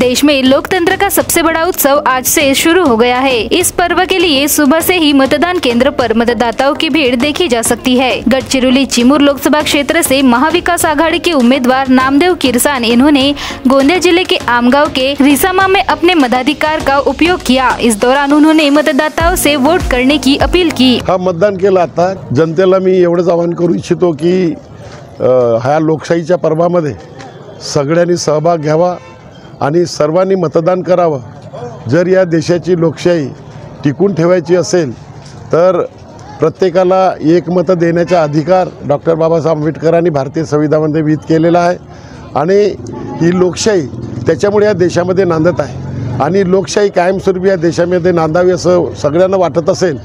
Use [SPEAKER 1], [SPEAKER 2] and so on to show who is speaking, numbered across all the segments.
[SPEAKER 1] देश में लोकतंत्र का सबसे बड़ा उत्सव आज से शुरू हो गया है। इस पर्व के लिए सुबह से ही मतदान केंद्र पर मतदाताओं की भीड़ देखी जा सकती है। गढ़चिरौली चिमूर लोकसभा क्षेत्र से महाविकास आघाड़ी के उम्मीदवार नामदेव किरसान इन्होंने गोंदिया जिले के आमगांव के रिसामा में अपने मताधिकार का उपयोग किया। इस दौरान उन्होंने मतदाताओं से वोट करने की अपील की।
[SPEAKER 2] हा मतदान केलं। आता जनतेला मी एवढंच आवाहन करू इच्छितो की ह्या लोकशाहीच्या पर्वामध्ये सगळ्यांनी सहभाग घ्यावा आणि सर्वांनी मतदान करावं। जर या देशाची लोकशाही टिकून ठेवायची असेल तर प्रत्येकाला एक मत देण्याचा अधिकार डॉक्टर बाबासाहेब आंबेडकरांनी भारतीय संविधानामध्ये विहित केलेला आहे आणि ही लोकशाही त्याच्यामुळे या देशामध्ये नांदत आहे आणि लोकशाही कायमस्वरूपी या देशामध्ये नांदावी असं सगळ्यांना वाटत असेल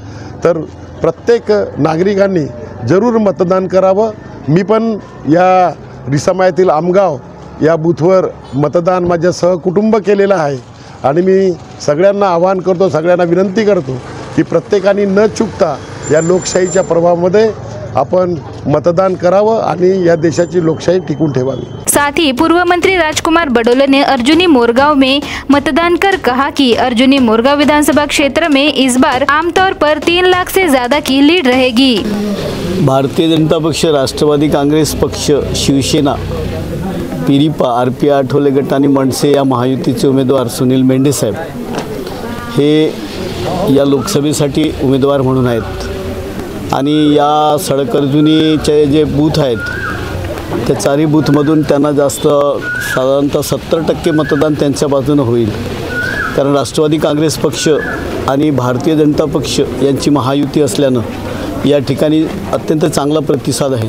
[SPEAKER 2] तर प्रत्येक नागरिकांनी जरूर मतदान करावं। मी पण या रिसामायातील आमगाव या बूथवर मतदान माझ्या सहकुटुंब केलेलं आहे आणि मी सगळ्यांना आवाहन करतो, सगळ्यांना विनंती करतो की प्रत्येकाने न चुकता या लोकशाहीच्या प्रभावामध्ये आपण मतदान करावं आणि या देशाची लोकशाही टिकून ठेवावी।
[SPEAKER 1] साथ ही पूर्व मंत्री राजकुमार बडोले ने अर्जुनी मोरगांव में मतदान कर कहा कि अर्जुनी मोरगांव विधानसभा क्षेत्र में इस बार आमतौर पर 3 लाख से ज्यादा की लीड रहेगी।
[SPEAKER 3] भारतीय जनता पक्ष, राष्ट्रवादी काँग्रेस पक्ष, शिवसेना, पिरिपा, आरपी आठवले गट आणि मनसे या महायुतीचे उमेदवार सुनील मेंढे साहेब हे या लोकसभेसाठी उमेदवार म्हणून आहेत आणि या सडक अर्जुनीचे जे बूथ आहेत त्या चारही बूथमधून त्यांना जास्त साधारणतः 70% मतदान त्यांच्या बाजूने होईल। कारण राष्ट्रवादी काँग्रेस पक्ष आणि भारतीय जनता पक्ष यांची महायुती असल्यानं या ठिकाणी अत्यंत चांगला प्रतिसाद आहे।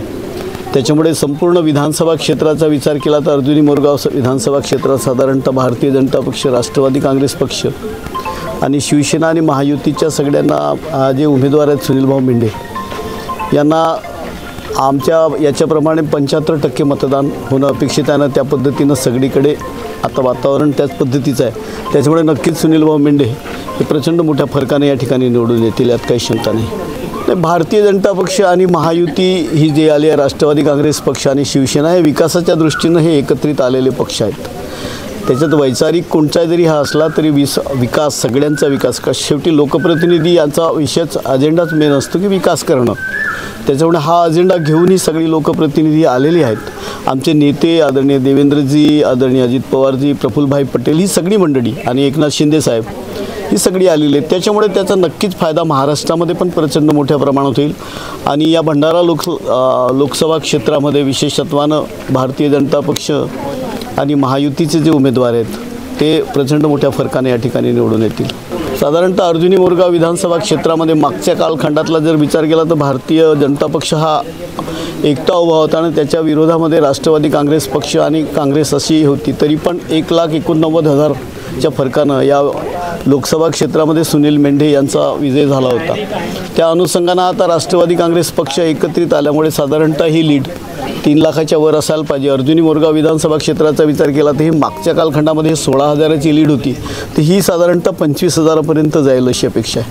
[SPEAKER 3] त्याच्यामुळे संपूर्ण विधानसभा क्षेत्राचा विचार केला तर अर्जुनी मोरगाव विधानसभा क्षेत्रात साधारणतः भारतीय जनता पक्ष, राष्ट्रवादी काँग्रेस पक्ष आणि शिवसेना आणि महायुतीच्या सगळ्यांना जे उमेदवार आहेत सुनीलभाऊ मेंढे यांना आमच्या याच्याप्रमाणे 75% मतदान होणं अपेक्षित आहे ना। त्या पद्धतीनं सगळीकडे आता वातावरण त्याच पद्धतीचं आहे। त्याच्यामुळे नक्कीच सुनीलभाऊ मेंढे हे प्रचंड मोठ्या फरकाने या ठिकाणी निवडून येतील, यात काही शंका नाही। भारतीय जनता पक्ष आणि महायुती ही जे आली आहे, राष्ट्रवादी काँग्रेस पक्ष आणि शिवसेना हे विकासाच्या दृष्टीनं हे एकत्रित आलेले पक्ष आहेत। त्याच्यात वैचारिक कोणता जरी हा असला तरी विकास, सगळ्यांचा विकास, का शेवटी लोकप्रतिनिधी यांचा विषयच अजेंडाच मेन असतो की विकास करणं। त्याच्यामुळे हा अजेंडा घेऊन ही सगळी लोकप्रतिनिधी आलेली आहेत। आमचे नेते आदरणीय देवेंद्रजी, आदरणीय अजित पवारजी, प्रफुल्लभाई पटेल ही सगळी मंडळी आणि एकनाथ शिंदे साहेब ही सगळी आलेली आहेत। त्याच्यामुळे त्याचा नक्कीच फायदा महाराष्ट्रामध्ये पण प्रचंड मोठ्या प्रमाणात होईल आणि या भंडारा लोकसभा क्षेत्रामध्ये विशेषत्वानं भारतीय जनता पक्ष आणि महायुतीचे जे उमेदवार आहेत ते प्रचंड मोठ्या फरकाने या ठिकाणी निवडून येतील। साधारणतः अर्जुनी मोरगाव विधानसभा क्षेत्रामध्ये मागच्या कालखंडातला जर विचार केला तर भारतीय जनता पक्ष हा एकटा उभा होता आणि त्याच्या विरोधामध्ये राष्ट्रवादी काँग्रेस पक्ष आणि काँग्रेस अशी होती। तरी पण 1,89,000च्या फरकानं या लोकसभा क्षेत्रामध्ये सुनील मेंढे यांचा विजय झाला होता। त्या अनुषंगानं आता राष्ट्रवादी काँग्रेस पक्ष एकत्रित आल्यामुळे साधारणतः ही लीड 3 लाखाच्या वर असायला पाहिजे। अर्जुनी मोरगाव विधानसभा क्षेत्राचा विचार केला तर ही मागच्या कालखंडामध्ये 16,000ची लीड होती, तर ही साधारणतः 25,000पर्यंत जाईल अशी अपेक्षा आहे।